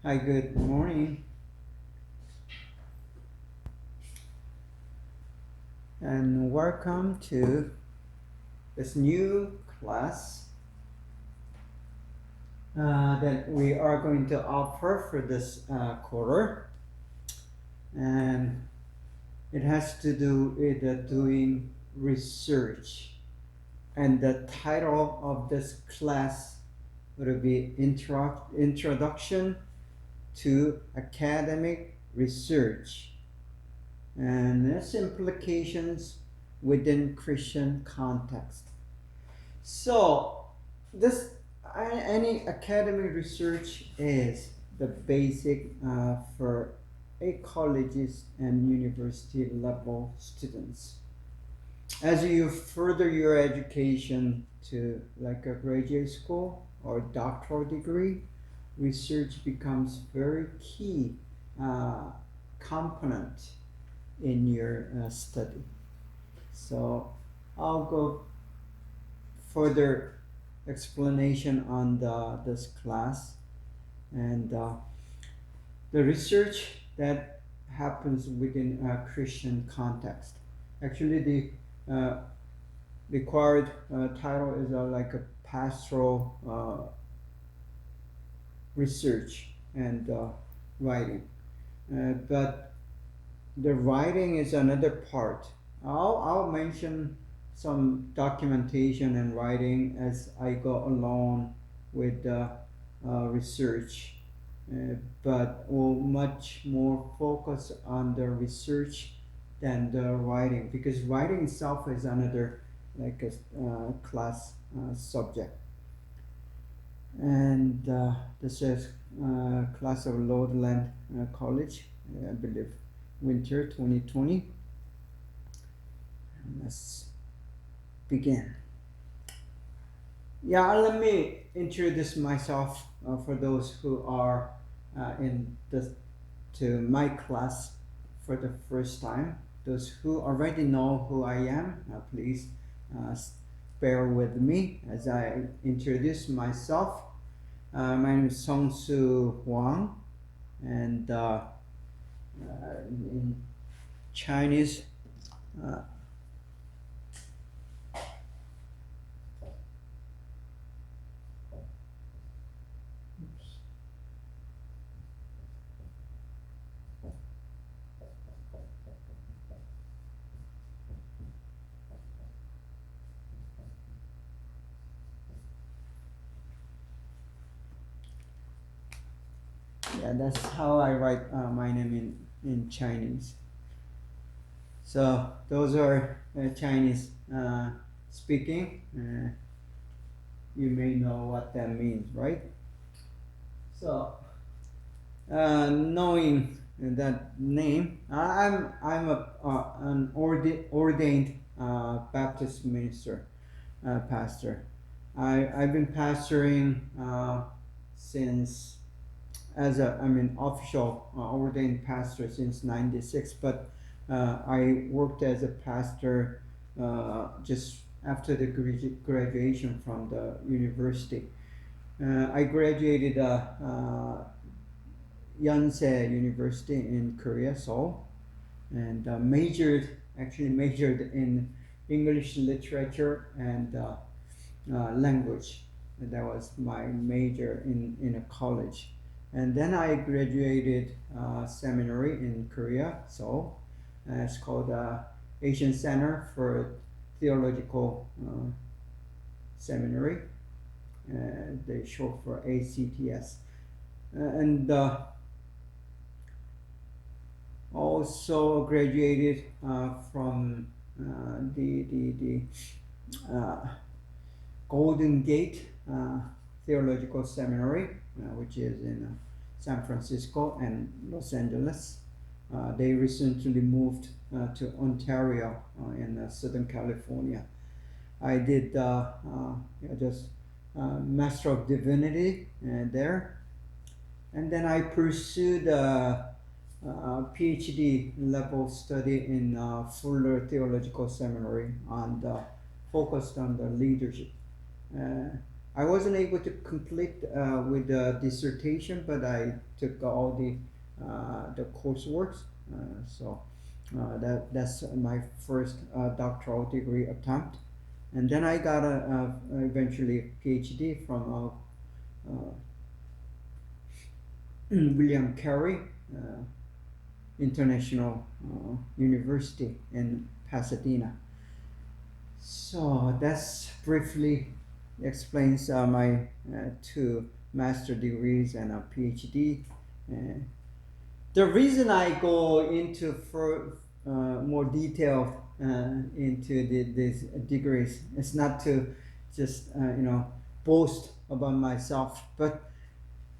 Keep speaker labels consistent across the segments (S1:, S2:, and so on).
S1: Hi, good morning, and welcome to this new class that we are going to offer for this quarter. And it has to do with doing research. And the title of this class would be Introduction to Academic Research and its implications within Christian context. So, this any academic research is the basic for a colleges and university level students. As you further your education to like a graduate school or doctoral degree, research becomes very key uh, component in your study. So I'll go further explanation on this class and the research that happens within a Christian context. Actually, the required title is like a pastoral research and writing. But the writing is another part. I'll mention some documentation and writing as I go along with the research, but will much more focus on the research than the writing because writing itself is another like a class subject. And this is class of Lordland College, I believe, winter 2020. Let's begin. Yeah, let me introduce myself for those who are in the to my class for the first time. Those who already know who I am, please bear with me as I introduce myself. My name is Song-Soo Hwang, and in Chinese, uh, yeah, that's how I write my name in Chinese. So those are Chinese speaking. You may know what that means, right? So knowing that name, I'm an ordained Baptist minister, pastor. I've been pastoring since as a official ordained pastor since '96, but I worked as a pastor just after the graduation from the university. I graduated Yonsei University in Korea, Seoul, and majored in English literature and language. And that was my major in a college. And then I graduated seminary in Korea, Seoul. It's called Asian Center for Theological Seminary. They short for ACTS. And also graduated from the Golden Gate Theological Seminary, which is in San Francisco and Los Angeles. They recently moved to Ontario in Southern California. I did just Master of Divinity there, and then I pursued a PhD level study in Fuller Theological Seminary focused on the leadership. Uh, I wasn't able to complete with the dissertation, but I took all the coursework. That's my first doctoral degree attempt, and then I got eventually a PhD from William Carey International University in Pasadena. So that's briefly explains my two master degrees and a PhD. Uh, the reason I go into more detail into these degrees is not to just boast about myself, but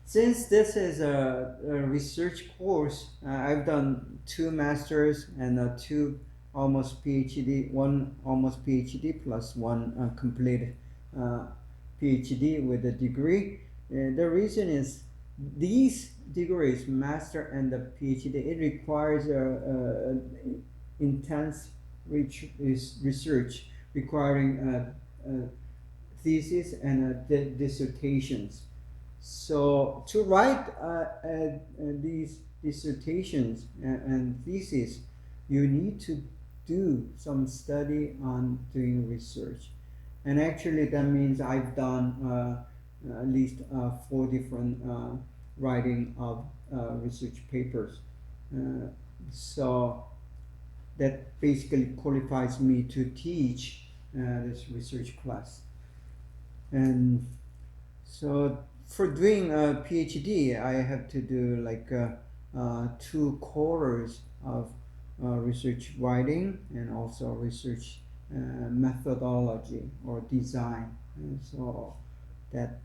S1: since this is a research course, I've done two masters and two almost PhD, one almost PhD plus one completed uh, PhD with a degree. The reason is these degrees, master and the PhD, it requires intense research requiring thesis and dissertations. So to write these dissertations and theses, you need to do some study on doing research. And actually that means I've done at least four different writing of research papers. So that basically qualifies me to teach this research class. And so for doing a PhD, I have to do like 2 quarters of research writing and also research methodology or design. And so that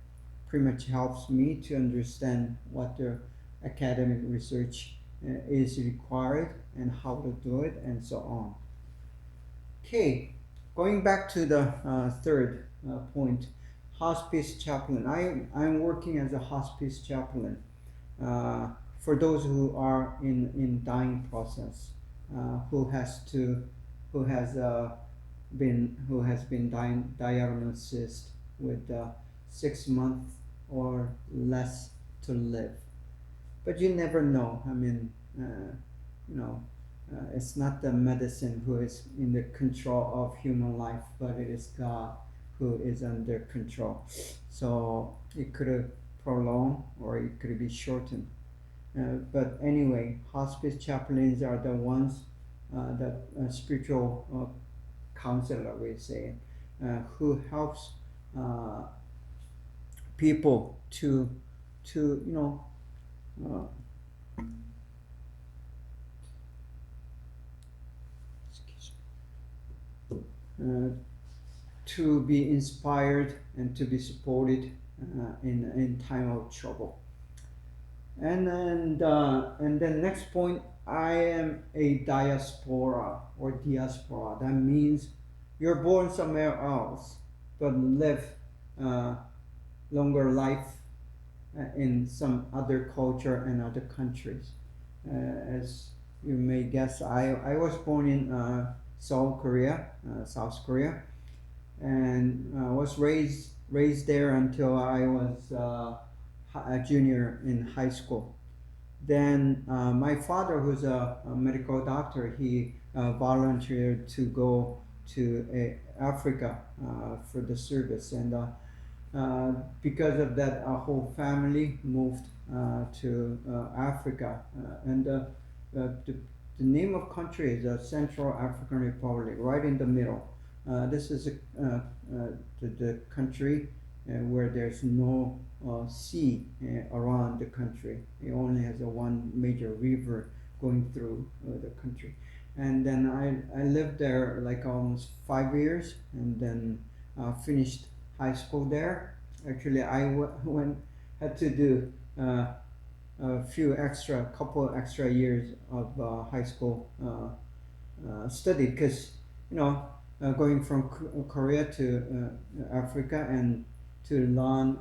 S1: pretty much helps me to understand what the academic research is required and how to do it and so on. Okay, going back to the third point, hospice chaplain. I'm working as a hospice chaplain for those who are in dying process, who has been diagnosed with 6 months or less to live. But you never know. I mean, it's not the medicine who is in the control of human life, but it is God who is under control. So it could have prolonged or it could be shortened. But anyway, hospice chaplains are the ones, the spiritual counselor, we say, who helps people to to be inspired and to be supported in time of trouble. And then next point, I am a diaspora or diaspora. That means you're born somewhere else, but live longer life in some other culture and other countries. As you may guess, I was born in South Korea, and was raised there until I was a junior in high school. Then my father, who's a medical doctor, he volunteered to go to Africa for the service, and because of that, our whole family moved to Africa, and the name of country is Central African Republic, right in the middle. This is the country where there's no sea around the country. It only has one major river going through the country. And then I lived there like almost 5 years, and then finished high school there. Actually, I had to do couple extra years of high school study, because going from Korea to Africa and to learn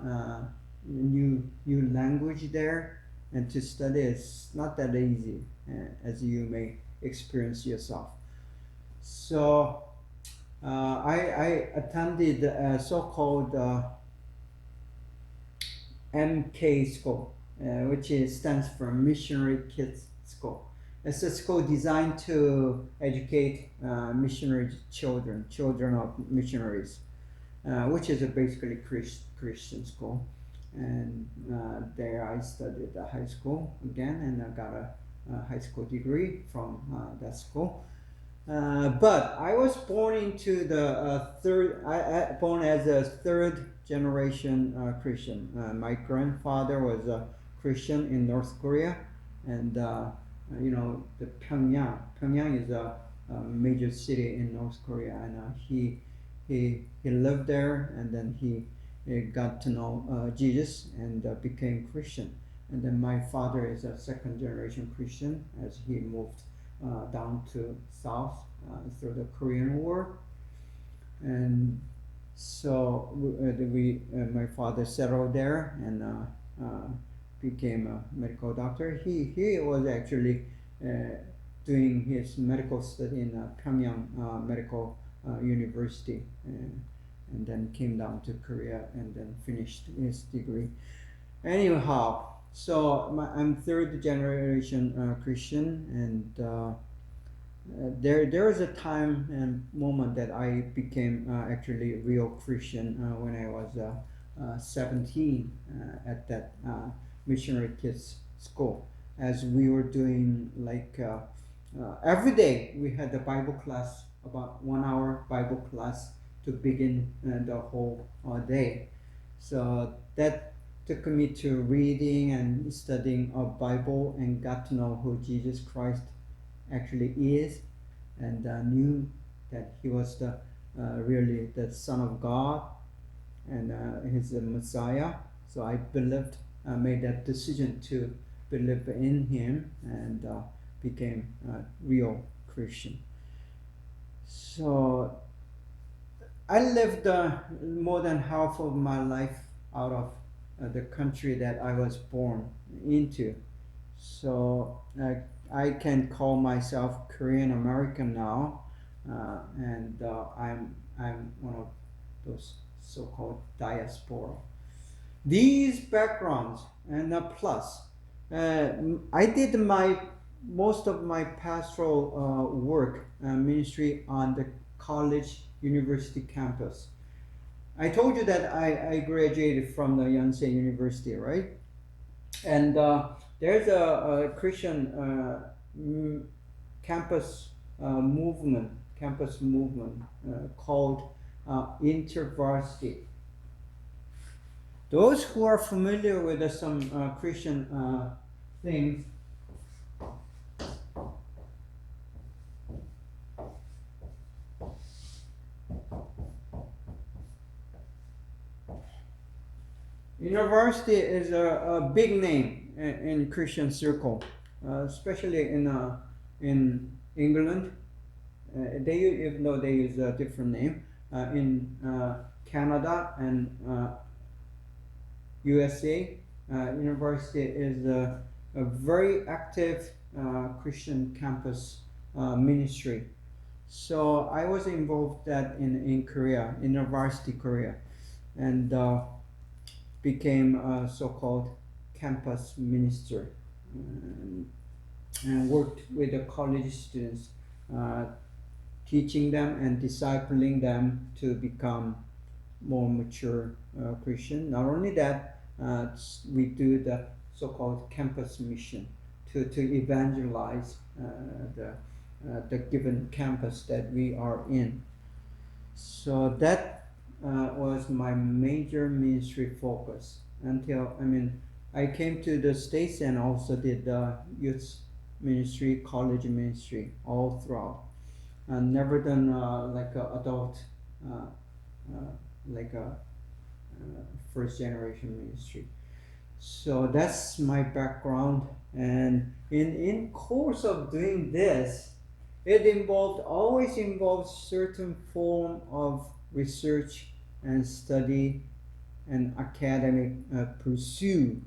S1: new language there and to study is not that easy, as you may experience yourself. So I attended a so-called MK School, which stands for Missionary Kids School. It's a school designed to educate missionary children of missionaries, which is a basically Christian school. And there I studied the high school again, and I got a high school degree from that school. But I was born into the born as a third generation Christian. My grandfather was a Christian in North Korea, and the Pyongyang. Pyongyang is a major city in North Korea, and he lived there, and then he got to know Jesus and became Christian. And then my father is a second generation Christian as he moved down to south through the Korean War. And so my father settled there and became a medical doctor. He was actually doing his medical study in Pyongyang Medical University, and then came down to Korea and then finished his degree. Anyhow, so I'm third generation Christian, and there was a time and moment that I became actually a real Christian when I was 17 at that missionary kids school, as we were doing like every day we had the Bible class, about 1 hour Bible class to begin the whole day. So that took me to reading and studying a Bible and got to know who Jesus Christ actually is, and knew that he was the really the Son of God and he's the Messiah. So I believed, made that decision to believe in him, and became a real Christian. So I lived more than half of my life out of the country that I was born into. So I can call myself Korean American now, and I'm one of those so-called diaspora. These backgrounds and plus, I did most of my pastoral work ministry on the college university campus. I told you that I graduated from the Yonsei University, right? And there's a Christian campus movement called InterVarsity. Those who are familiar with some Christian things, University is a big name in Christian circle, especially in England. Even though they use a different name, in Canada and USA, University is a very active Christian campus ministry. So I was involved that in Korea, in University Korea, and became a so-called campus minister, and worked with the college students, teaching them and discipling them to become more mature Christian. Not only that, we do the so-called campus mission to evangelize the given campus that we are in. So that was my major ministry focus until I came to the States and also did the youth ministry, college ministry all throughout. Never done like a adult, like a first generation ministry. So that's my background, and in course of doing this, it always involved certain form of research and study and academic pursuit,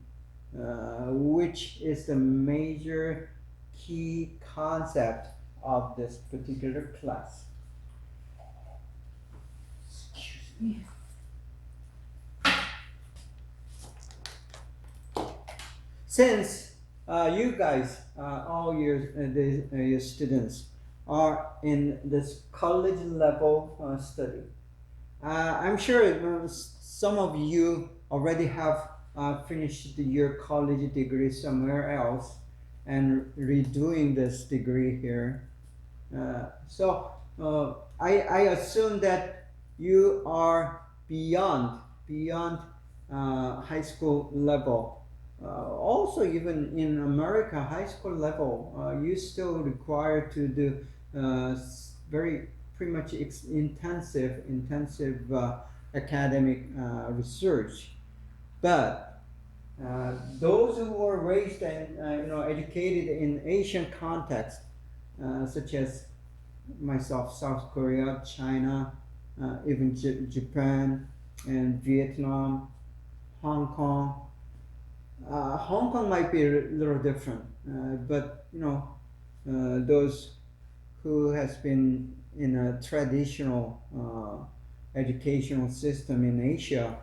S1: which is the major key concept of this particular class. Excuse me. since you guys, all your students, are in this college level study, I'm sure some of you already have finished your college degree somewhere else and redoing this degree here. I assume that you are beyond high school level. Also, even in America, high school level, you still required to do very pretty much intensive academic research. But those who were raised and educated in Asian context, such as myself, South Korea, China, even Japan and Vietnam, Hong Kong. Hong Kong might be a little different, but those who has been in a traditional educational system in Asia,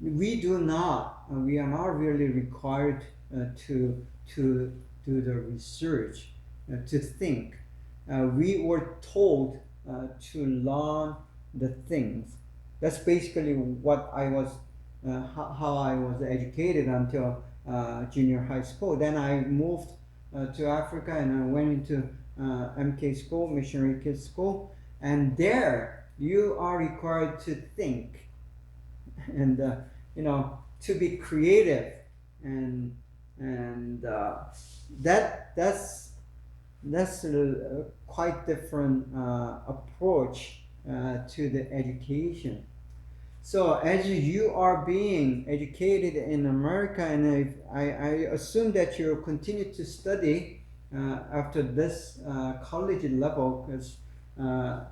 S1: we are not really required to do the research, to think. We were told to learn the things. That's basically what I was, how I was educated until junior high school. Then I moved to Africa and I went into MK school, missionary kids school, and there you are required to think and to be creative and that's a quite different approach to the education. So as you are being educated in America, and I assume that you continue to study after this college level, because I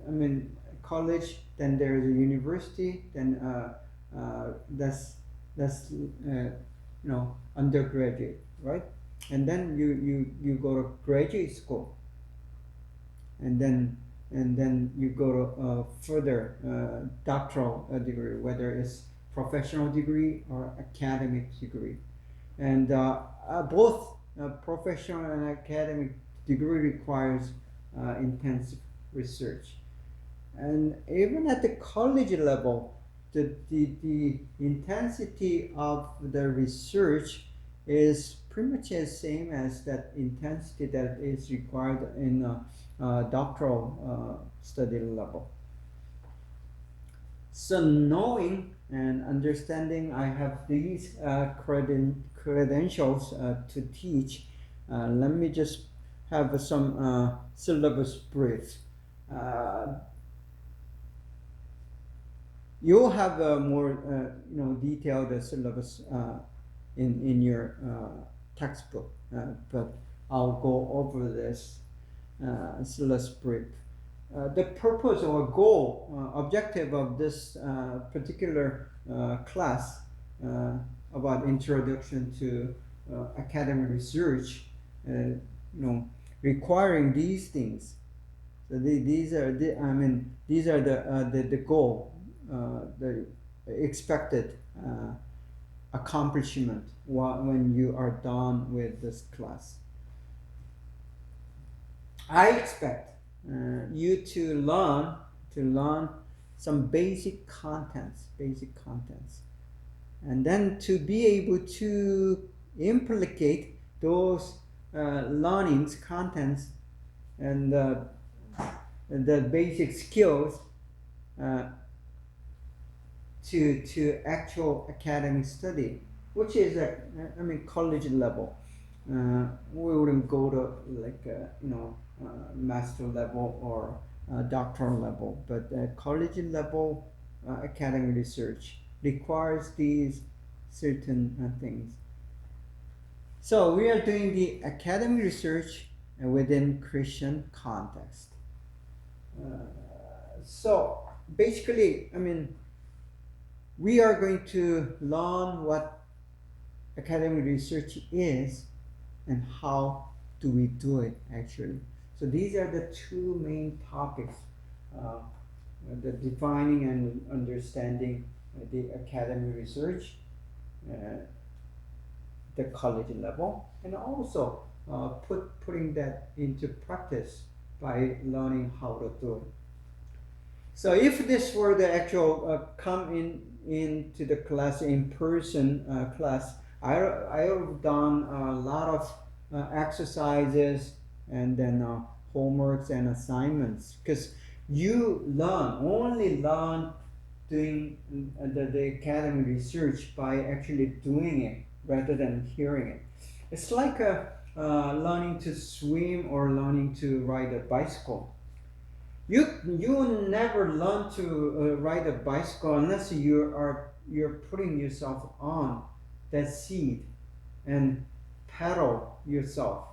S1: mean college, then there's a university, then that's undergraduate, right? And then you go to graduate school, and then you go to further doctoral degree, whether it's professional degree or academic degree, and both professional and academic degree requires intensive research. And even at the college level, the intensity of the research is pretty much the same as that intensity that is required in doctoral study level. So knowing and understanding I have these credentials to teach, let me just have some syllabus brief. You'll have a more detailed syllabus in your textbook, but I'll go over this syllabus brief. The purpose or goal, objective of this particular class about introduction to academic research, requiring these things. So these are the goal, the expected accomplishment when you are done with this class. I expect you to learn some basic contents, and then to be able to implicate those learnings, contents, and the basic skills to actual academic study, which is college level. We wouldn't go to master level or doctoral level, but college level academic research requires these certain things. So we are doing the academic research within Christian context. So basically, we are going to learn what academic research is and how do we do it actually. So these are the two main topics, the defining and understanding the academic research, the college level, and also putting that into practice by learning how to do it. So if this were the actual come into the class in person class, I have done a lot of exercises and then homeworks and assignments, because you only learn doing the academic research by actually doing it rather than hearing it. It's like learning to swim or learning to ride a bicycle. You never learn to ride a bicycle unless you're putting yourself on that seat and pedal yourself.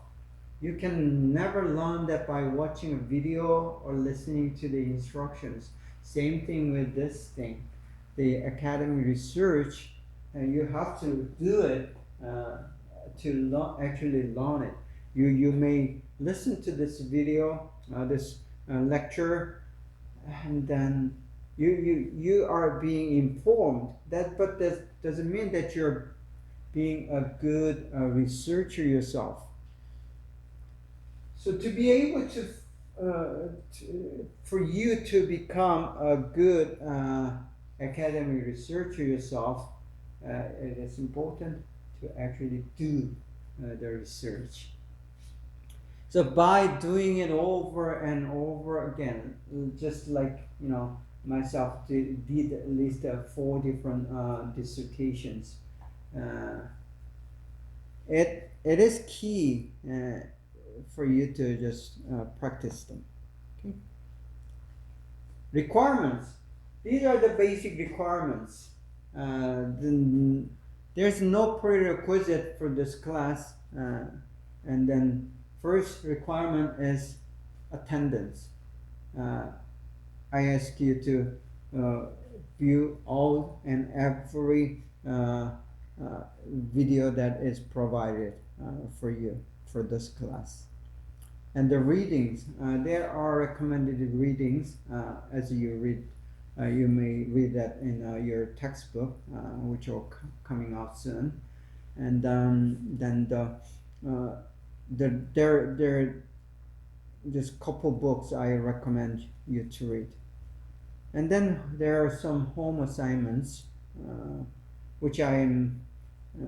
S1: You can never learn that by watching a video or listening to the instructions. Same thing with this thing, the academic research, and you have to do it to actually learn it. You may listen to this video, this lecture, and then you are being informed. But that doesn't mean that you're being a good researcher yourself. So to be able for you to become a good academic researcher yourself, it is important to actually do the research. So by doing it over and over again, just like myself did at least 4 different dissertations, it is key for you to just practice them. Okay. Requirements. These are the basic requirements. There's no prerequisite for this class, and then first requirement is attendance. I ask you to view all and every video that is provided for you for this class. And the readings, there are recommended readings as you read. You may read that in your textbook, which are coming out soon. And then there just couple books I recommend you to read. And then there are some home assignments which I'm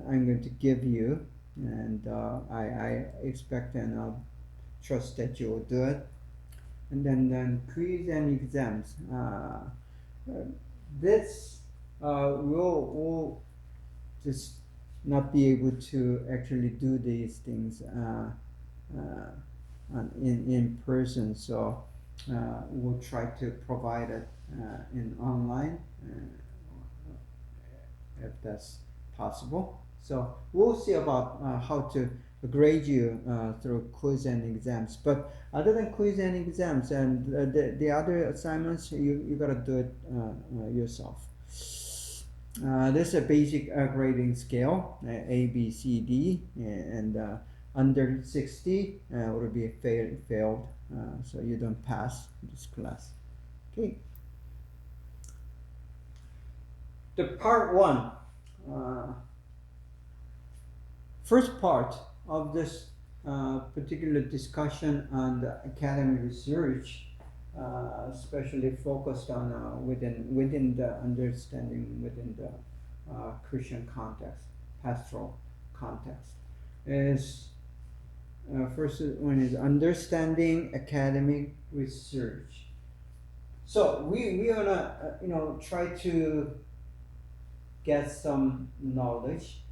S1: going to give you, and I expect and trust that you will do it. And then quiz and exams. This will just not be able to actually do these things in person, so we'll try to provide it in online if that's possible. So we'll see about how to grade you through quiz and exams. But other than quiz and exams and the other assignments, you gotta do it yourself. This is a basic grading scale, A, B, C, D, and under 60 would be failed, so you don't pass this class. Okay. The part 1. First part of this particular discussion on the academic research, especially focused on within the understanding within the Christian context, pastoral context, is first one is understanding academic research. So we wanna try to get some knowledge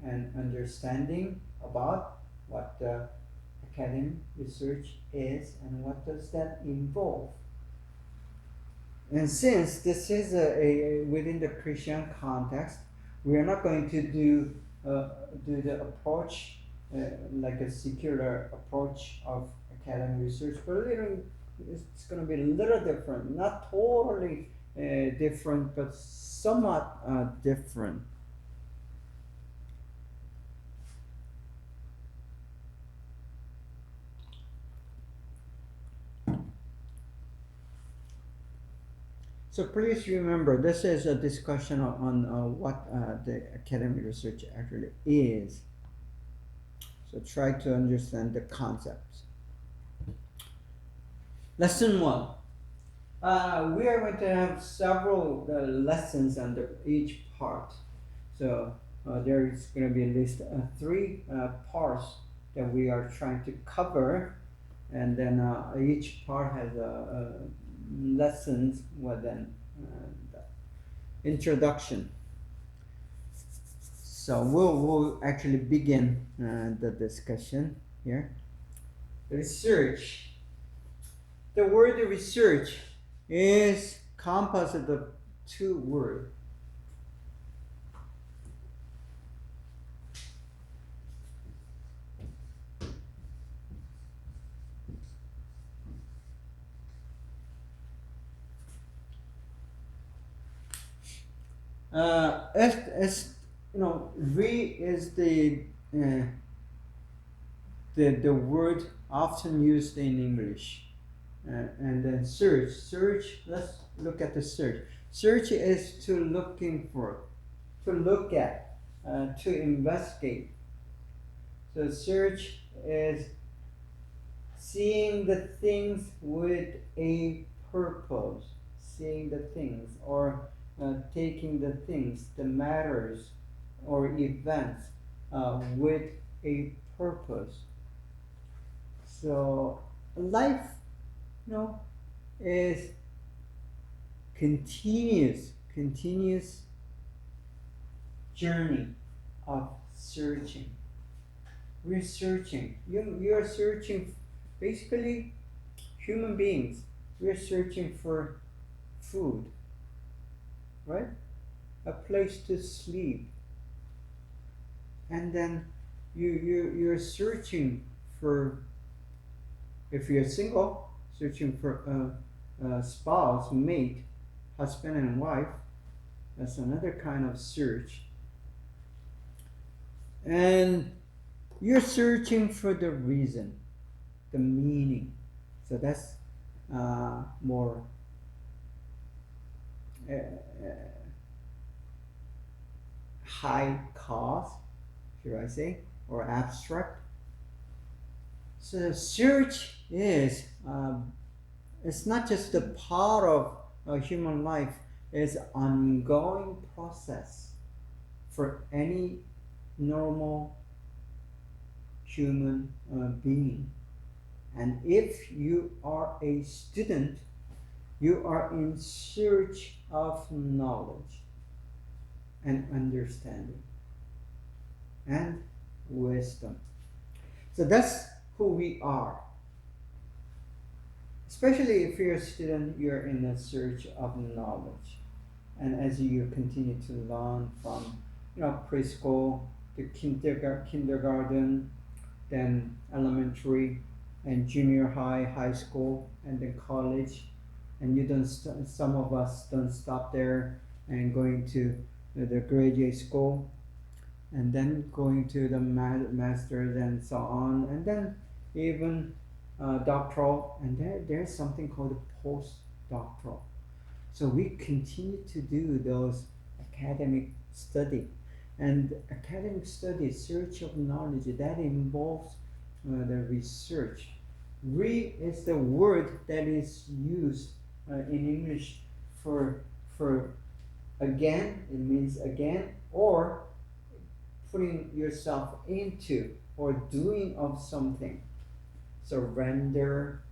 S1: and understanding about what the academic research is and what does that involve. And since this is a within the Christian context, we are not going to do the approach like a secular approach of academic research, but it's going to be a little different, not totally different, but somewhat different. So please remember, this is a discussion on what the academic research actually is. So try to understand the concepts. Lesson 1. We are going to have several lessons under each part. So there is going to be at least 3 parts that we are trying to cover, and then each part has lessons with an introduction. So we'll actually begin the discussion here. Research. The word research is composite of 2 words. As you know, re is the word often used in English, and then search. Let's look at the search. Search is to looking for, to look at, to investigate. So search is seeing the things with a purpose, seeing the things, or taking the things, the matters or events with a purpose. So life, is continuous journey of searching. We're searching. You're searching. Basically, human beings. We're searching for food, right? A place to sleep, and then you're searching for. If you're single, searching for a spouse, mate, husband and wife. That's another kind of search. And you're searching for the reason, the meaning. So that's more high cost, should I say, or abstract. So search is it's not just a part of human life. It's an ongoing process for any normal human being. And if you are a student, you are in search of knowledge and understanding and wisdom. So that's who we are. Especially if you're a student, you're in a search of knowledge. And as you continue to learn from preschool to kindergarten, then elementary and junior high, high school, and then college, and you don't. Some of us don't stop there and going to the graduate school, and then going to the masters and so on, and then even doctoral, and there's something called a postdoctoral. So we continue to do those academic study, and academic study, search of knowledge, that involves the research. Re is the word that is used in English for again. It means again, or putting yourself into or doing of something. Surrender,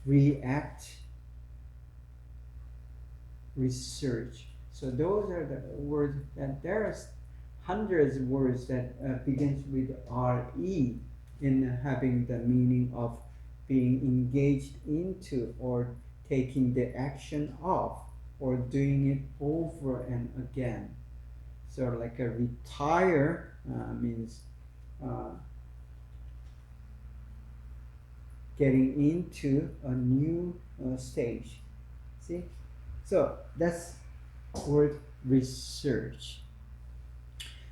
S1: react, research. So those are the words that there are hundreds of words that begins with RE in having the meaning of being engaged into or taking the action of or doing it over and again. So like a retire means getting into a new stage. See? So that's word research.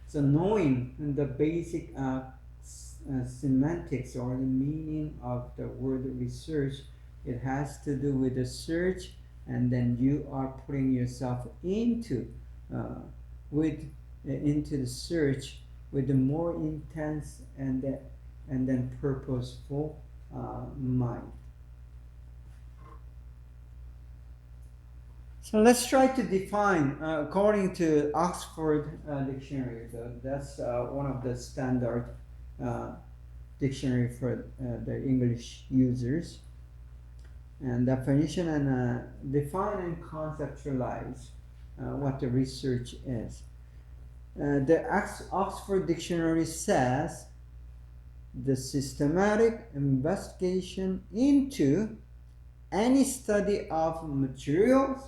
S1: So knowing the basic semantics or the meaning of the word research, it has to do with the search, and then you are putting yourself into the search with a more intense and then purposeful mind. So let's try to define, according to Oxford Dictionary, that's one of the standard dictionary for the English users. And definition and define and conceptualize what the research is. The Oxford Dictionary says the systematic investigation into any study of materials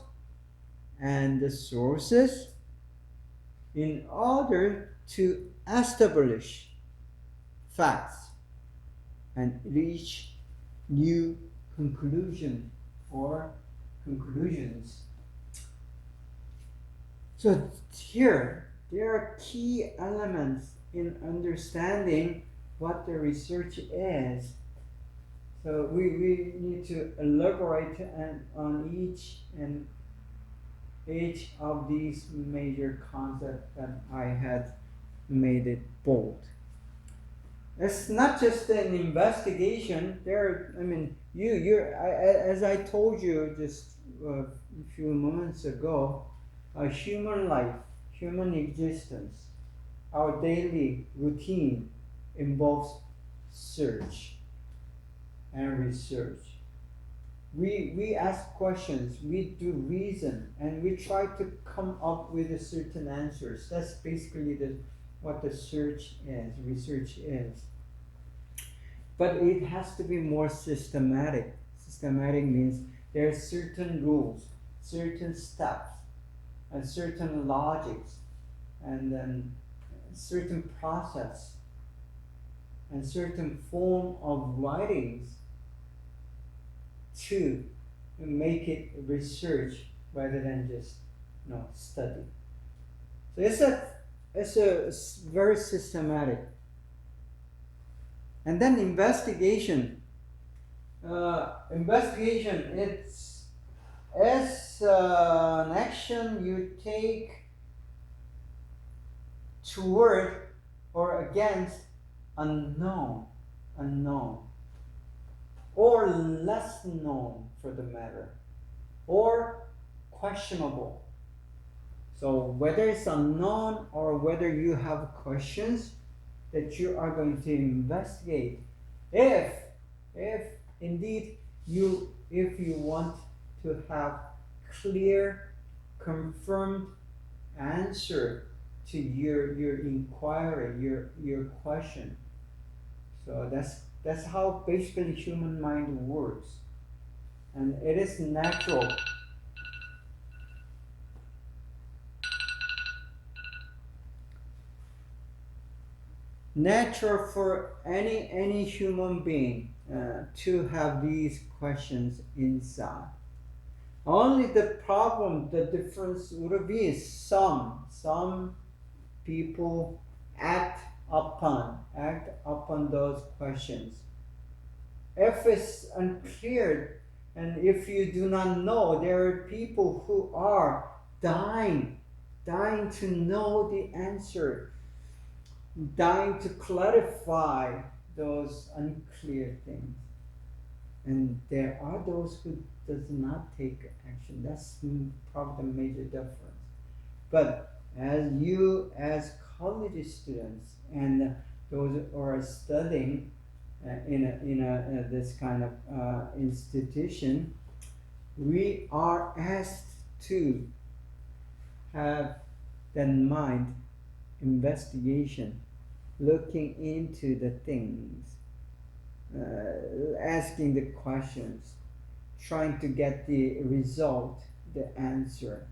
S1: and the sources in order to establish facts and reach new conclusion or conclusions. So here there are key elements in understanding what the research is. So we need to elaborate on each of these major concepts that I had made it bold. It's not just an investigation. As I told you just a few moments ago, human life, human existence, our daily routine involves search and research. We ask questions, we do reason, and we try to come up with a certain answers. That's basically what the research is. But it has to be more systematic. Systematic means there are certain rules, certain steps, and certain logics, and then certain process, and certain form of writings to make it research rather than just study. So it's very systematic. And then investigation. Investigation, it's an action you take toward or against unknown, or less known for the matter, or questionable. So whether it's unknown or whether you have questions that you are going to investigate, if indeed if you want to have clear, confirmed answer to your inquiry, your question. So that's how basically human mind works, and it is natural. Natural for any human being to have these questions inside. Only the problem, the difference would be some people act upon those questions. If it's unclear and if you do not know, there are people who are dying to know the answer, dying to clarify those unclear things. And there are those who does not take action. That's probably the major difference. But as college students and those who are studying in this kind of institution, we are asked to have that mind investigation, looking into the things, asking the questions, trying to get the result, the answer.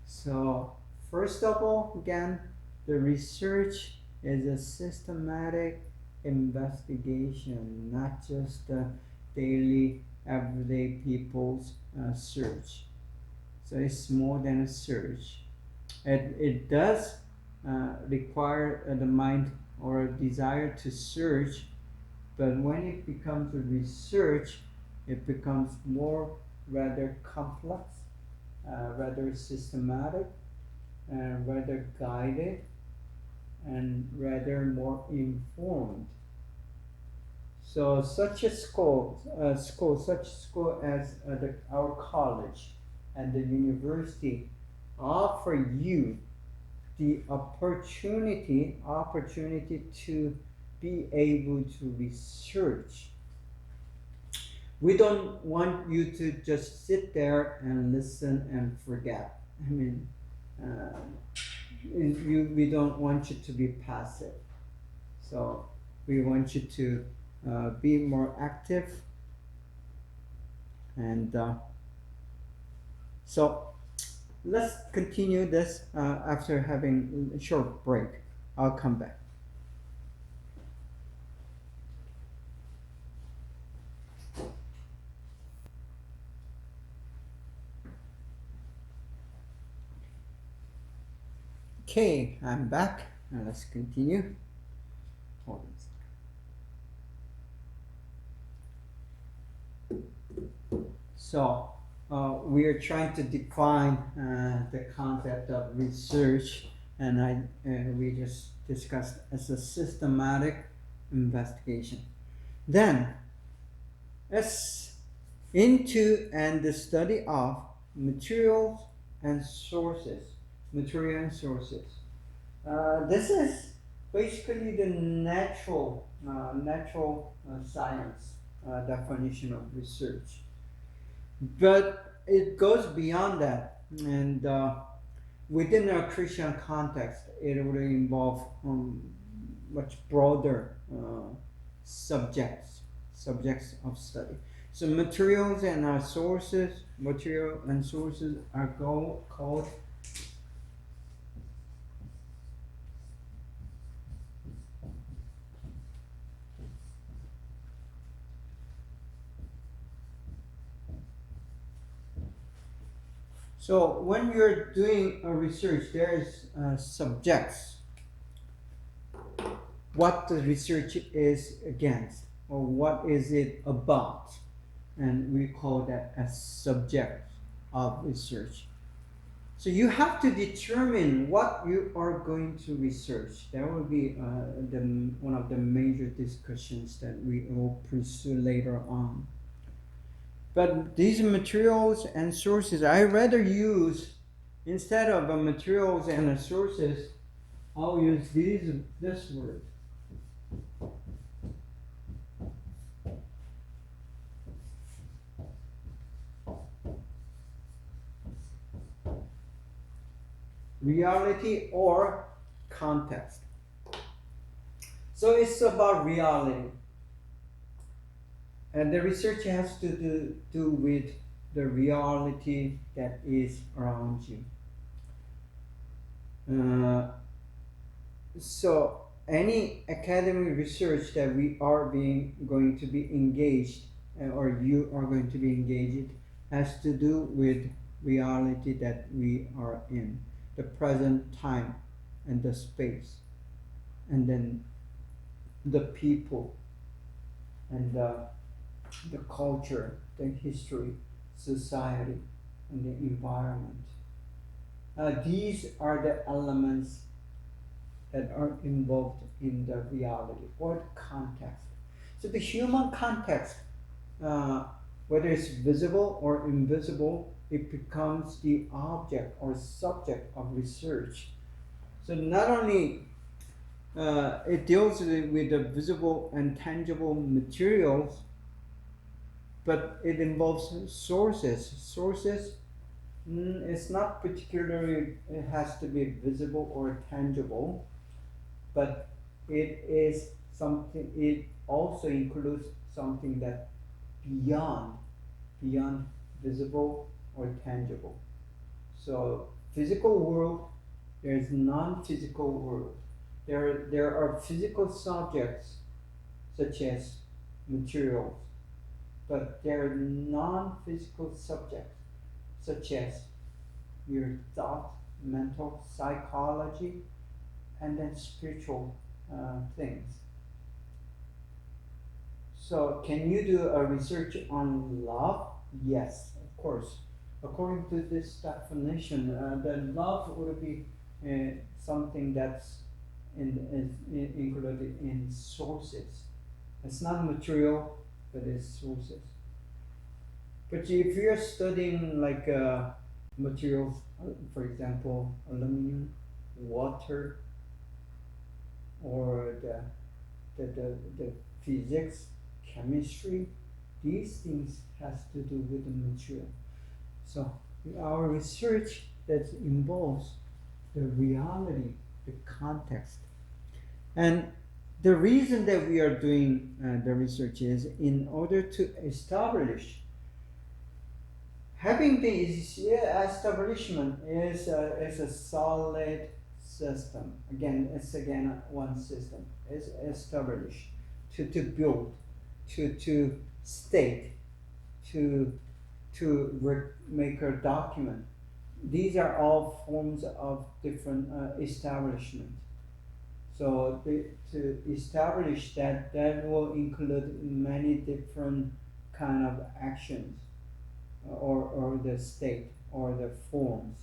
S1: So first of all, again, the research is a systematic investigation, not just the daily, everyday people's search. So it's more than a search. It does require the mind or a desire to search, but when it becomes a research, it becomes more rather complex, rather systematic, rather guided, and rather more informed. So such a school, such school as our college and the university offer you the opportunity to be able to research. We don't want you to just sit there and listen and forget. I mean, uh, we don't want you to be passive. So we want you to be more active. And so let's continue this after having a short break. I'll come back. Okay, I'm back. Now let's continue. Hold on. So we are trying to define the concept of research, and we just discussed as a systematic investigation. Then, as into and the study of materials and sources. Material and sources. This is basically the natural science definition of research, but it goes beyond that, and within a Christian context, it would involve much broader subjects of study. So material and sources are called So when you're doing a research, there's subjects. What the research is against, or what is it about, and we call that a subject of research. So you have to determine what you are going to research. That will be one of the major discussions that we will pursue later on. But these materials and sources, I rather use, instead of materials and sources, I'll use this word. Reality or context. So it's about reality. And the research has to do with the reality that is around you. So any academic research that we are going to be engaged, or you are going to be engaged, has to do with reality that we are in, the present time and the space, and then the people and the culture, the history, society, and the environment. These are the elements that are involved in the reality or context. So the human context, whether it's visible or invisible, it becomes the object or subject of research. So not only it deals with the visible and tangible materials, but it involves sources. Sources, it's not particularly, it has to be visible or tangible, but it is something, it also includes something that beyond visible or tangible. So physical world, there's non-physical world. There are physical subjects such as materials, but there are non-physical subjects such as your thought, mental, psychology, and then spiritual things. So can you do a research on love? Yes, of course. According to this definition, the love would be something that's included in sources. It's not material, but it's sources. But if you're studying like materials, for example, aluminum, water, or the physics, chemistry, these things has to do with the material. So our research that involves the reality, the context. And the reason that we are doing the research is in order to establish, having the establishment is a solid system. Again, it's again one system. It's established, to build, to state, to make a document. These are all forms of different establishment. So to establish that will include many different kind of actions, or the state or the forms.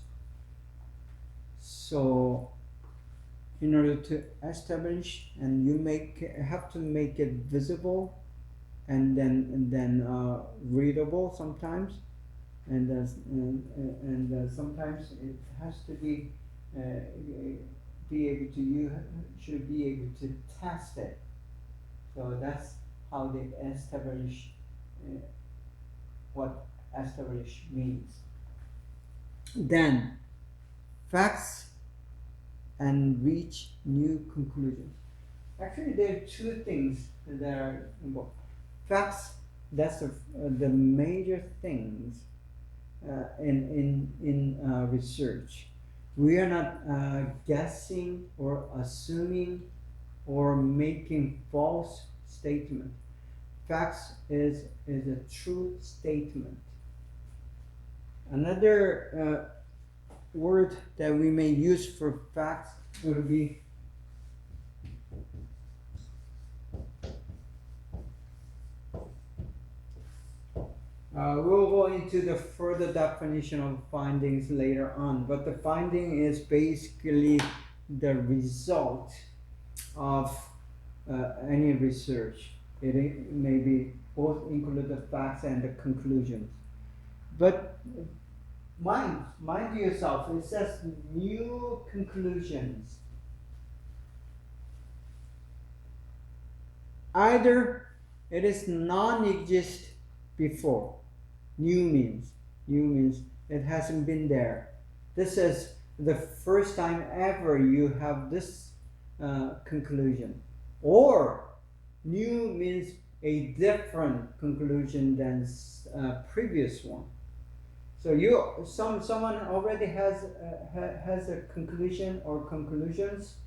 S1: So in order to establish, and you have to make it visible, and then readable sometimes, and sometimes it has to be able to, you should be able to test it. So that's how they establish what establish means. Then facts and reach new conclusions. Actually, there are two things that are involved. Facts, that's the major things in research. We are not guessing or assuming or making false statement. Facts is a true statement. Another word that we may use for facts would be we'll go into the further definition of findings later on, but the finding is basically the result of any research. It may be both include the facts and the conclusions. But mind to yourself, it says new conclusions. Either it is non-exist before. New means it hasn't been there. This is the first time ever you have this conclusion. Or new means a different conclusion than previous one. So someone already has a conclusion or conclusions,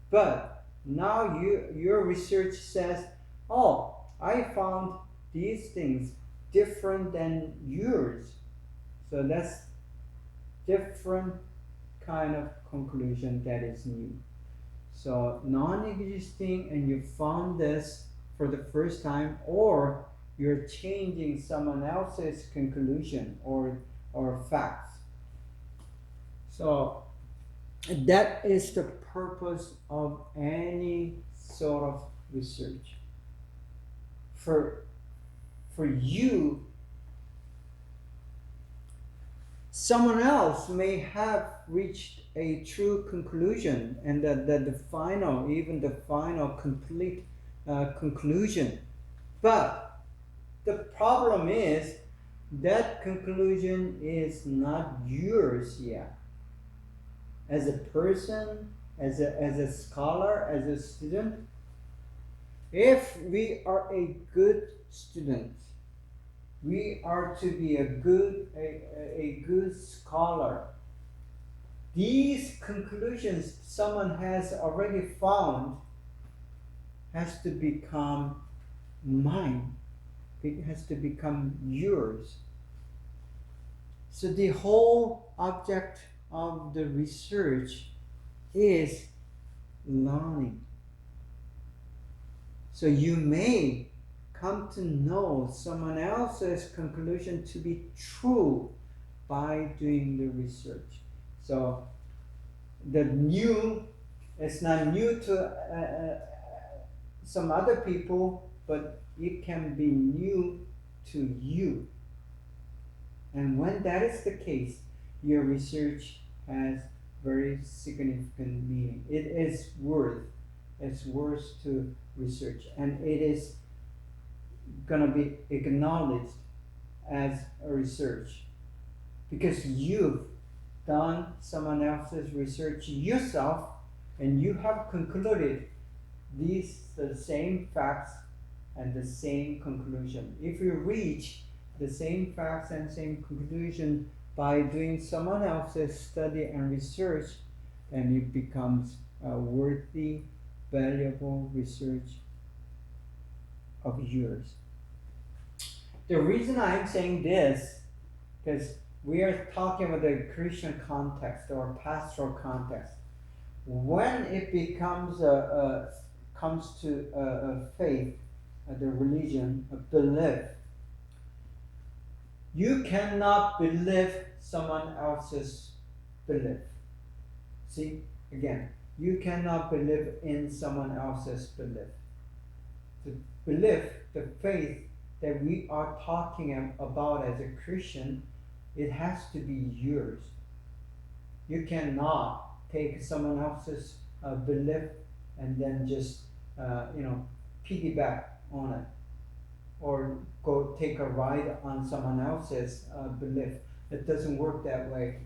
S1: but now your research says, oh, I found these things different than yours. So that's different kind of conclusion that is new. So non-existing, and you found this for the first time, or you're changing someone else's conclusion or facts. So that is the purpose of any sort of research. For you, someone else may have reached a true conclusion, and the final complete conclusion. But the problem is that conclusion is not yours yet. As a person, as a scholar, as a student, if we are a good student, we are to be a good scholar. These conclusions someone has already found has to become mine. It has to become yours. So the whole object of the research is learning. So you may come to know someone else's conclusion to be true by doing the research. So the new It's not new to some other people, but it can be new to you. And when that is the case, your research has very significant meaning. It's worth to research, and it is gonna be acknowledged as a research because you've done someone else's research yourself, and you have concluded the same facts and the same conclusion. If you reach the same facts and same conclusion by doing someone else's study and research, then it becomes a worthy, valuable research of yours. The reason I'm saying this, because we are talking about the Christian context or pastoral context. When it becomes comes to a faith, the religion, a belief, you cannot believe someone else's belief. See, again, you cannot believe in someone else's belief. The belief, the faith that we are talking about as a Christian, it has to be yours. You cannot take someone else's belief and then just piggyback on it, or go take a ride on someone else's belief. It doesn't work that way.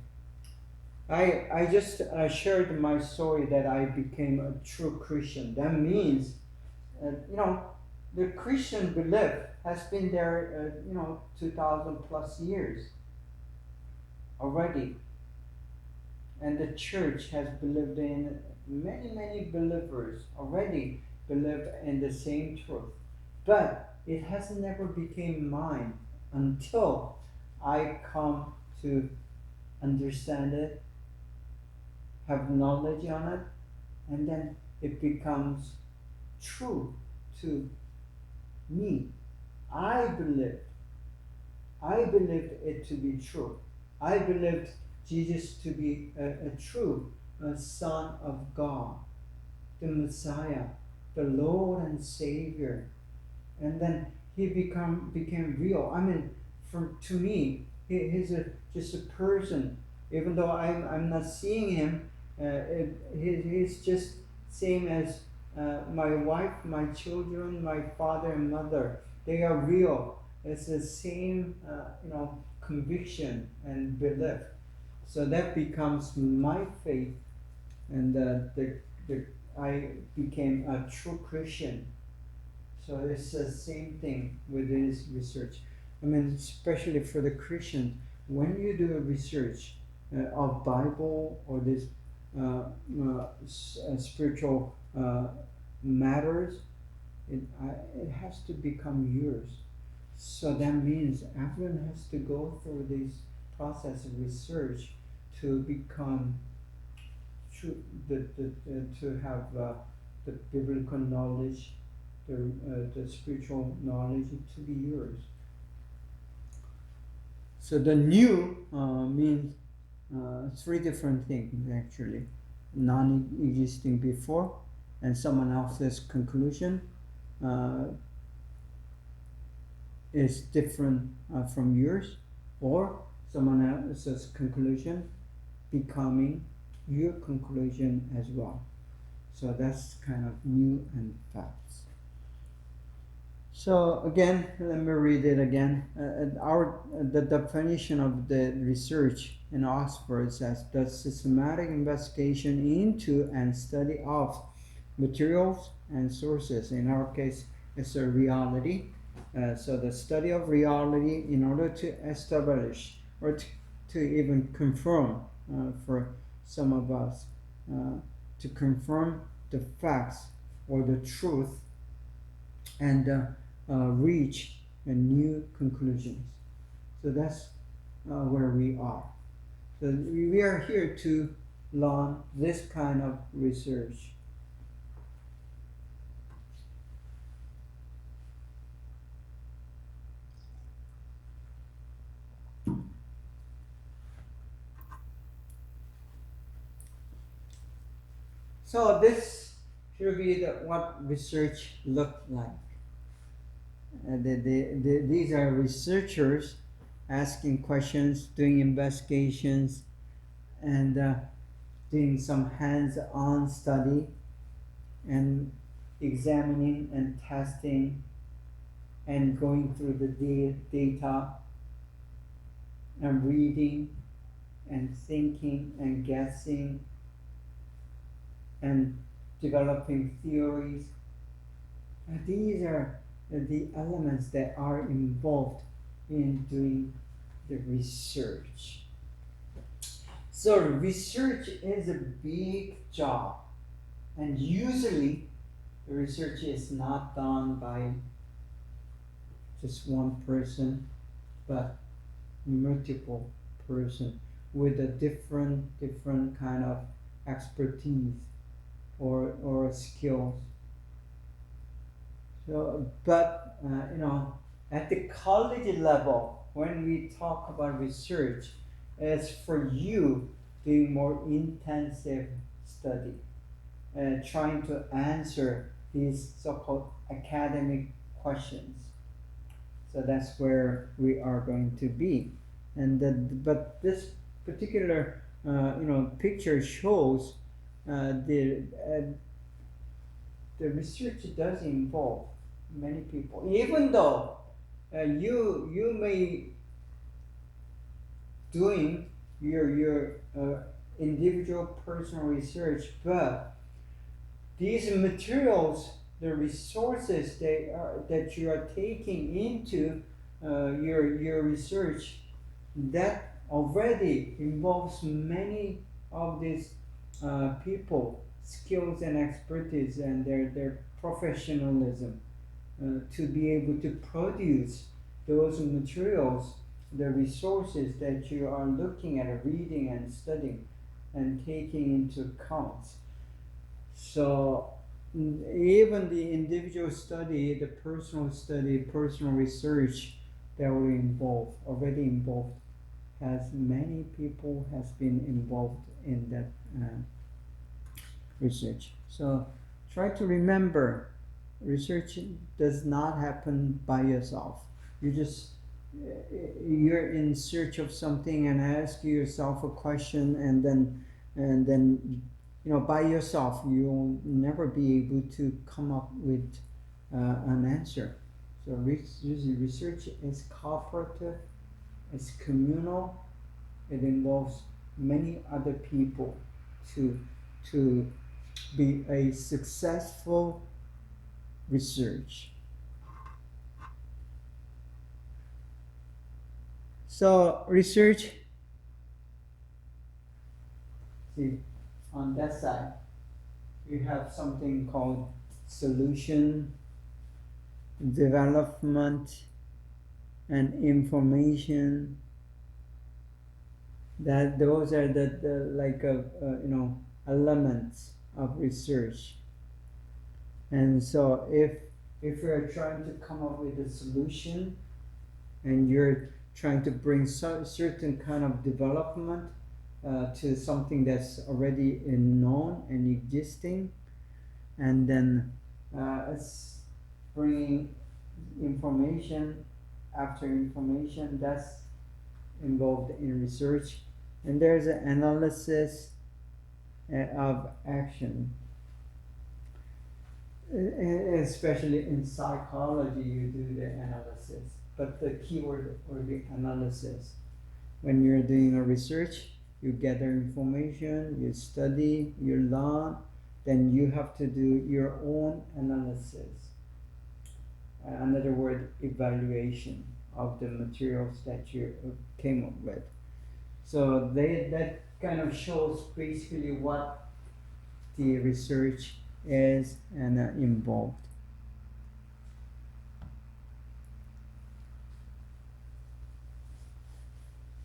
S1: I just shared my story that I became a true Christian. That means, the Christian belief has been there, 2,000 plus years already. And the church has believed in, many believers already believed in the same truth. But it has never became mine until I come to understand it, have knowledge on it, and then it becomes true to me. I believed it to be true. I believed Jesus to be a true Son of God, the Messiah, the Lord and Savior. And then he became real. I mean, to me, he's just a person. Even though I'm not seeing him, he's just same as my wife, my children, my father and mother. They are real. It's the same, conviction and belief. So that becomes my faith, and I became a true Christian. So it's the same thing with this research. I mean, especially for the Christian, when you do a research of Bible or this spiritual matters, it has to become yours. So that means everyone has to go through this process of research to become true, to have the biblical knowledge, the spiritual knowledge to be yours. So the new means three different things actually: non-existing before, and someone else's conclusion is different from yours, or someone else's conclusion becoming your conclusion as well. So that's kind of new and facts. So again, let me read it again. The definition of the research in Oxford says the systematic investigation into and study of materials and sources. In our case, it's a reality. So the study of reality in order to establish or to even confirm, for some of us, to confirm the facts or the truth, and reach new conclusions. So that's where we are. So we are here to learn this kind of research. So this should be what research looked like. These are researchers asking questions, doing investigations, and doing some hands-on study, and examining and testing, and going through the data, and reading, and thinking, and guessing, and developing theories. And these are the elements that are involved in doing the research. So research is a big job, and usually the research is not done by just one person, but multiple person with a different kind of expertise or skills. So, but at the college level, when we talk about research, it's for you doing more intensive study, trying to answer these so-called academic questions. So that's where we are going to be, but this particular picture shows the research does involve many people, even though you may doing your individual personal research, but these materials, the resources that you are taking into your research, that already involves many of these people, skills and expertise, and their professionalism to be able to produce those materials, the resources that you are looking at, reading and studying and taking into account. So even the individual study, the personal study, personal research that will already involved, has many people has been involved in that research. So try to remember, research does not happen by yourself. You're in search of something and ask yourself a question, and then by yourself you'll never be able to come up with an answer. So research is cooperative, it's communal, it involves many other people to be a successful research. So research, see, on that side, you have something called solution, development, and information. That those are the elements of research. And so if you're trying to come up with a solution, and you're trying to bring certain kind of development to something that's already known and existing, and then it's bringing information after information, that's involved in research. And there's an analysis of action. Especially in psychology, you do the analysis, but the keyword will be analysis. When you're doing a research, you gather information, you study, you learn, then you have to do your own analysis. Another word, evaluation of the materials that you came up with. So that kind of shows basically what the research is and involved.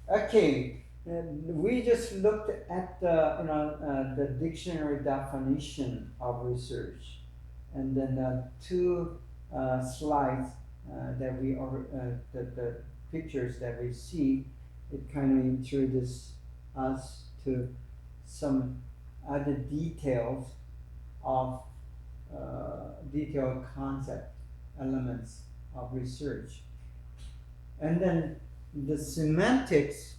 S1: Okay, we just looked at the dictionary definition of research, and then two slides that we are the pictures that we see. It kind of introduces us to some other details of detailed concept elements of research. And then the semantics,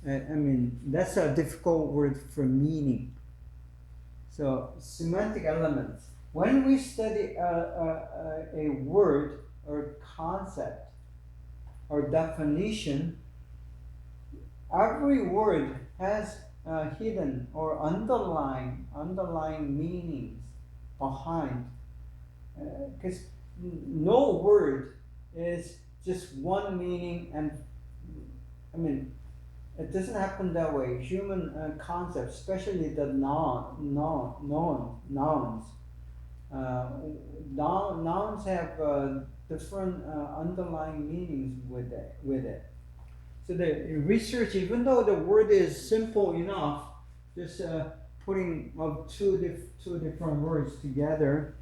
S1: I mean, that's a difficult word for meaning. So semantic elements. When we study a word or concept or definition, every word has hidden or underlying meanings behind. Because no word is just one meaning, and I mean, it doesn't happen that way. Human concepts, especially the nouns. Nouns have different underlying meanings with it. So the research, even though the word is simple enough, just putting of two different words together,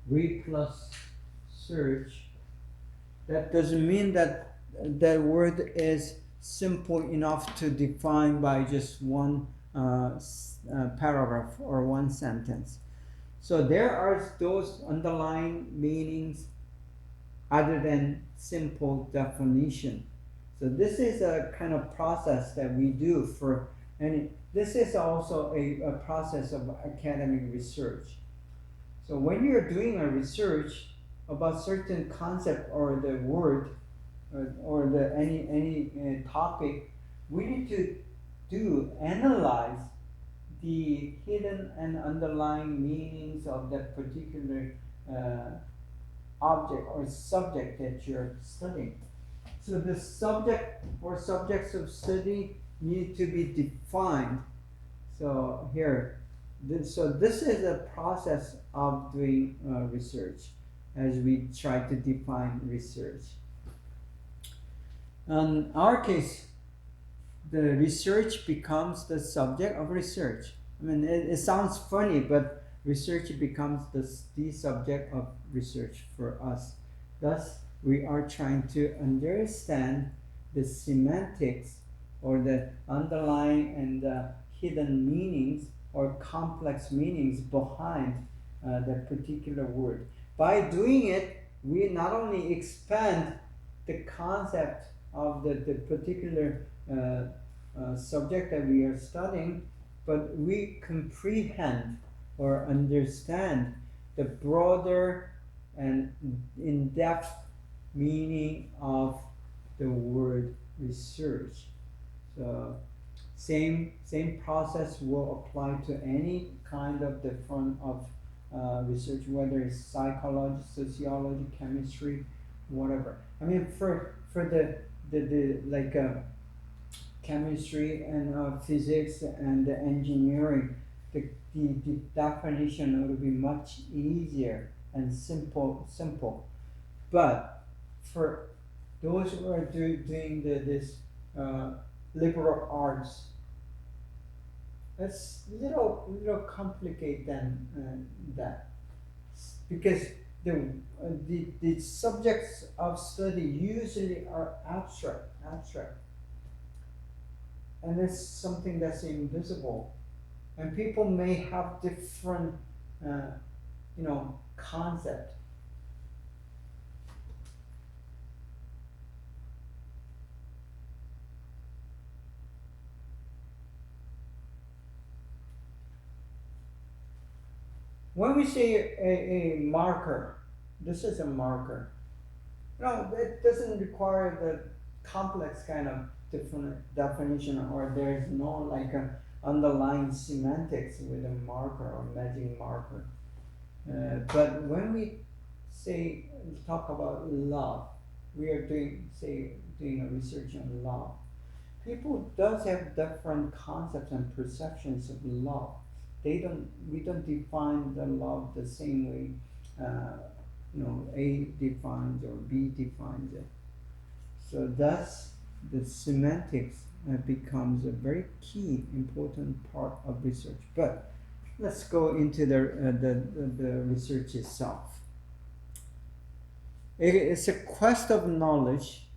S1: read plus search, that doesn't mean that that word is simple enough to define by just one paragraph or one sentence. So there are those underlying meanings other than simple definition. So this is a kind of process that we do for, and this is also a process of academic research. So when you're doing a research about certain concept or the word or the any topic, we need to analyze the hidden and underlying meanings of that particular object or subject that you're studying. So the subject or subjects of study need to be defined. So here, this is a process of doing research as we try to define research. In our case, the research becomes the subject of research. I mean, it sounds funny, but research becomes the subject of research for us. Thus, we are trying to understand the semantics or the underlying and hidden meanings or complex meanings behind that particular word. By doing it, we not only expand the concept of the particular subject that we are studying, but we comprehend or understand the broader and in-depth meaning of the word research. So same process will apply to any kind of different of research, whether it's psychology, sociology, chemistry, whatever. I mean, for the like chemistry and physics and the engineering, the definition would be much easier and simple. But for those who are doing this liberal arts, it's little complicated than that, because the subjects of study usually are abstract, and it's something that's invisible, and people may have different concept. When we say a marker, this is a marker. It doesn't require the complex kind of different definition, or there's no like a underlying semantics with a marker or magic marker. But when we talk about love, we are doing a research on love. People does have different concepts and perceptions of love. We don't define the love the same way A defines or B defines it. So thus the semantics becomes a very key important part of research. But let's go into the research itself. It's a quest of knowledge.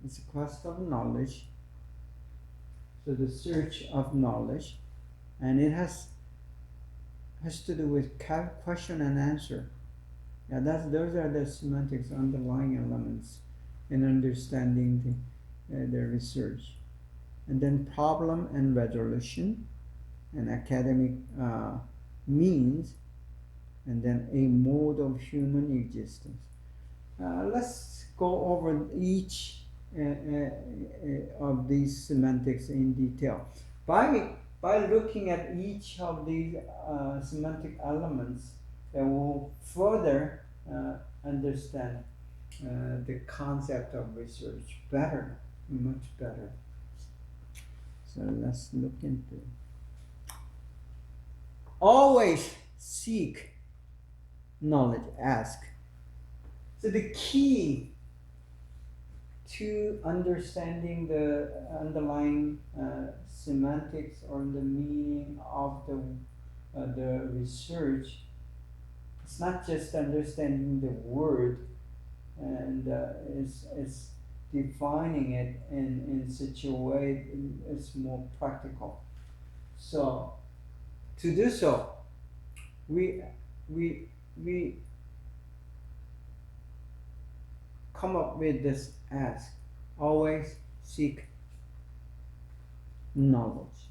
S1: It's a quest of knowledge. So the search of knowledge, and it has has to do with question and answer. Yeah, those are the semantics underlying elements in understanding the research. And then problem and resolution, and academic means, and then a mode of human existence. Let's go over each of these semantics in detail. By looking at each of these semantic elements, that will further understand the concept of research better, much better. So let's look into it. Always seek knowledge, ask. So the key to understanding the underlying semantics or the meaning of the research, it's not just understanding the word and it's defining it in such a way it's more practical. So to do so, we come up with this ask. Always seek knowledge.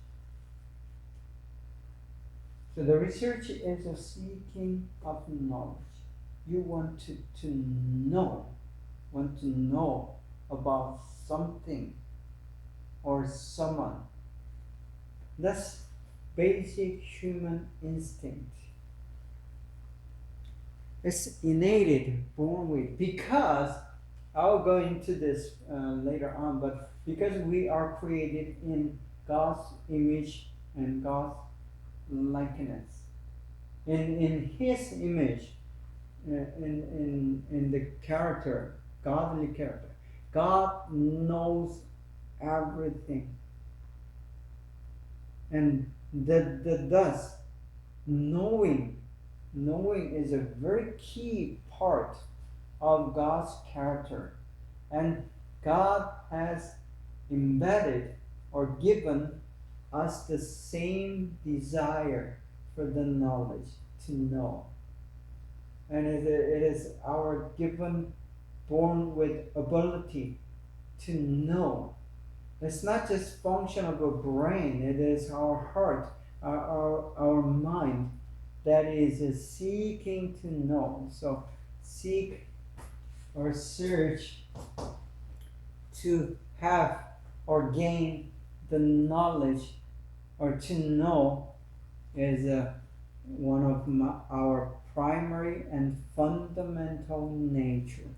S1: So the research is a seeking of knowledge. You want to know about something or someone. That's basic human instinct. It's innate, born with, because I'll go into this later on, but because we are created in God's image and God's likeness. In His image, in the character, godly character, God knows everything. And thus, knowing is a very key part of God's character. And God has embedded or given us the same desire for the knowledge, to know. And it is our given, born with ability to know. It's not just function of a brain, it is our heart, our mind that is seeking to know. So seek or search to have or gain the knowledge or to know is one of our primary and fundamental nature.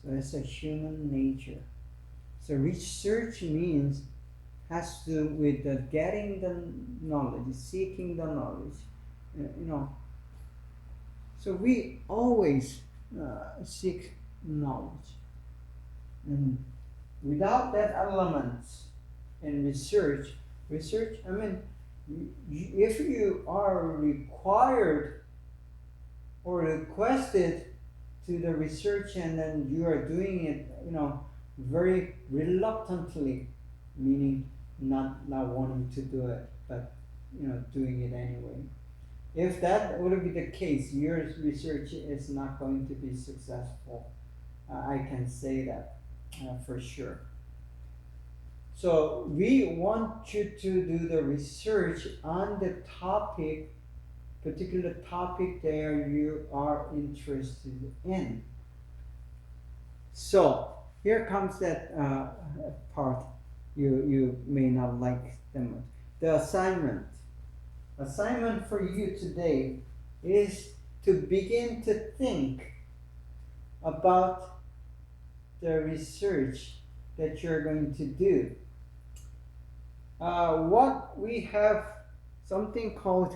S1: So it's a human nature. So research means has to do with getting the knowledge, seeking the knowledge. So we always seek knowledge, and without that element in research, I mean, if you are required or requested to the research and then you are doing it, very reluctantly, meaning not wanting to do it, but doing it anyway. If that would be the case, your research is not going to be successful. I can say that for sure. So we want you to do the research on the topic, particular topic that you are interested in. So here comes that part you may not like them much. The assignment. Assignment for you today is to begin to think about the research that you're going to do. What we have something called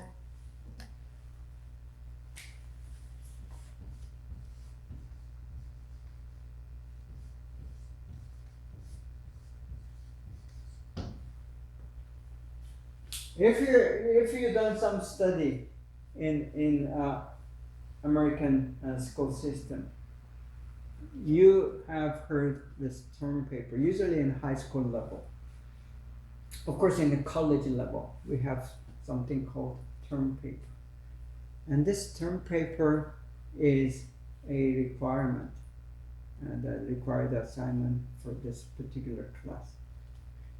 S1: if you've done some study in American school system, you have heard this term paper, usually in high school level. Of course, in the college level, we have something called term paper. And this term paper is a requirement, that required assignment for this particular class.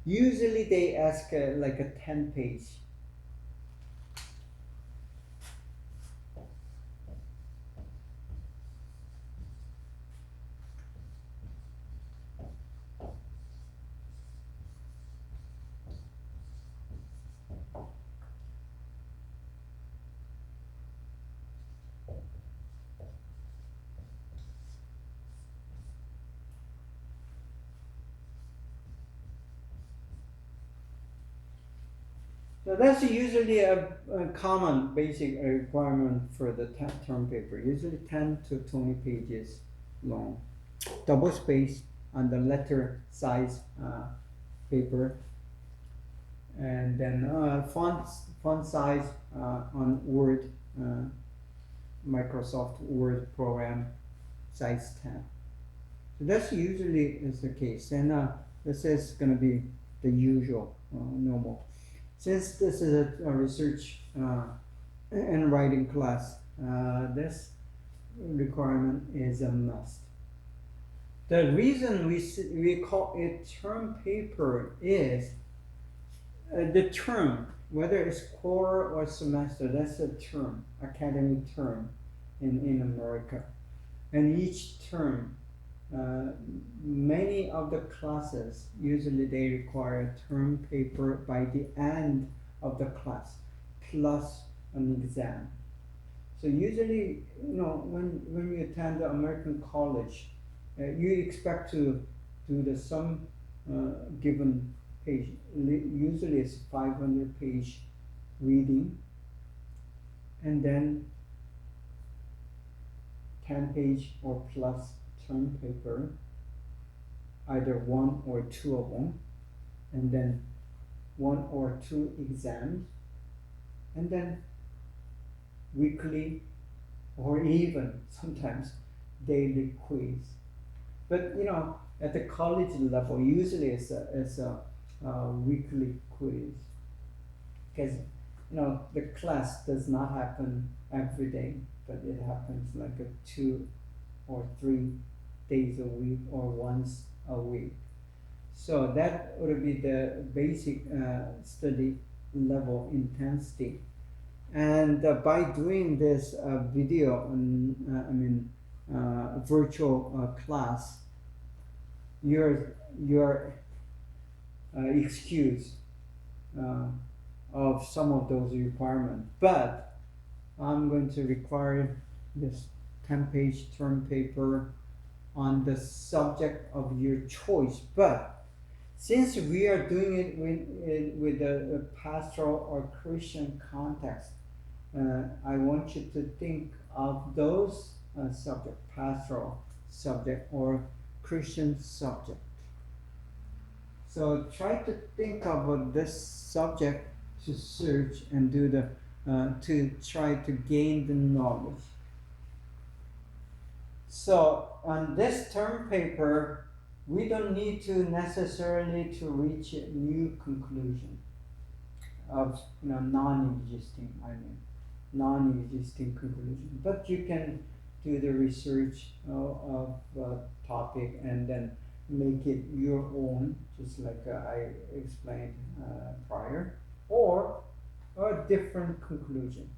S1: Usually they ask like a 10 page. So that's usually a common basic requirement for the term paper, usually 10 to 20 pages long, double space on the letter size paper, and then font size on Word, Microsoft Word program, size 10. So that's usually is the case, and this is going to be the usual, normal. Since this is a research and writing class, this requirement is a must. The reason we call it term paper is the term, whether it's quarter or semester, that's a term, academic term in America. And each term, many of the classes, usually they require a term paper by the end of the class, plus an exam. So usually, when you attend the American college, you expect to do the some given page. Usually it's 500 page reading, and then 10 page or plus term paper, either one or two of them, and then one or two exams, and then weekly or even sometimes daily quiz. But at the college level, usually it's a weekly quiz, because the class does not happen every day, but it happens like 2 or 3 days a week or once a week. So that would be the basic study level intensity. And by doing this video, virtual class, you're excused of some of those requirements. But I'm going to require this 10-page term paper on the subject of your choice. But since we are doing it with a pastoral or Christian context, I want you to think of those subject, pastoral subject or Christian subject. So try to think of this subject to search and do to try to gain the knowledge. So on this term paper, we don't need to necessarily to reach a new conclusion of non-existing conclusion, but you can do the research of topic and then make it your own, just like I explained prior, or a different conclusion.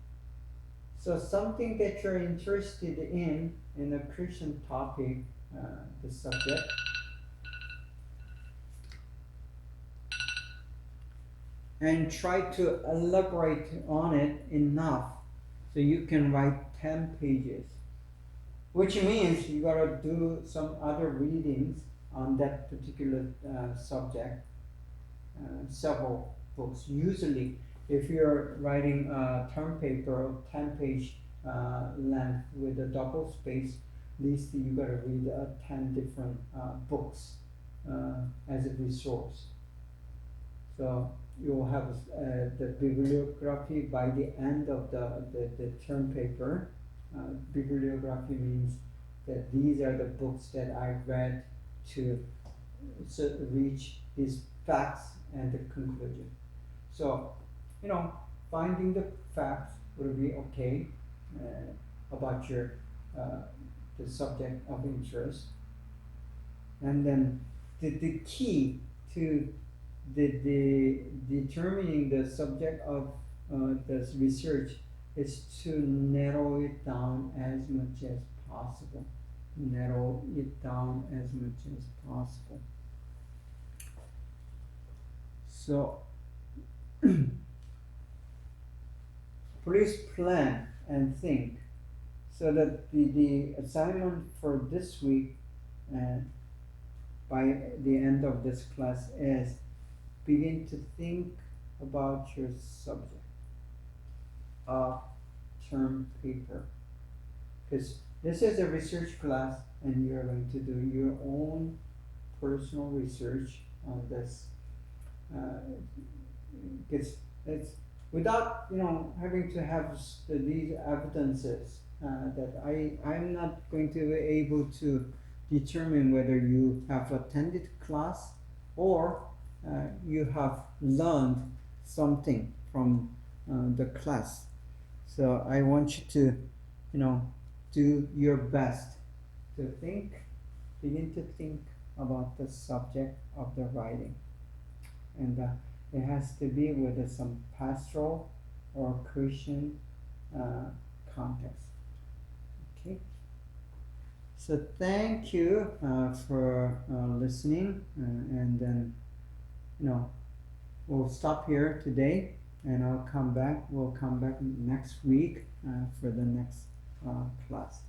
S1: So something that you're interested in a Christian topic, the subject, and try to elaborate on it enough so you can write 10 pages, which means you gotta do some other readings on that particular subject, several books. Usually, if you're writing a term paper of 10-page length with a double space, at least you gotta read 10 different books as a resource. So you'll have the bibliography by the end of the term paper. Bibliography means that these are the books that I read to reach these facts and the conclusion. So, finding the facts will be okay, about your the subject of interest. And then the key to the determining the subject of this research is to narrow it down as much as possible. Narrow it down as much as possible. So please plan and think so that the assignment for this week by the end of this class is begin to think about your subject of term paper, because this is a research class and you're going to do your own personal research on this. It's without having to have these evidences that I'm not going to be able to determine whether you have attended class or you have learned something from the class. So I want you to do your best to begin to think about the subject of the writing, and it has to be with some pastoral or Christian context. Okay. So thank you for listening, and then we'll stop here today, and we'll come back next week for the next class.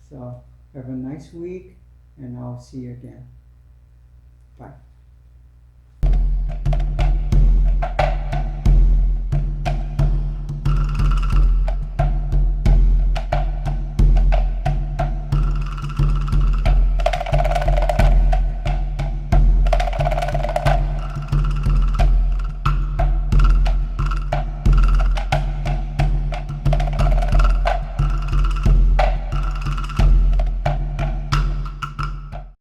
S1: So have a nice week, and I'll see you again. Bye.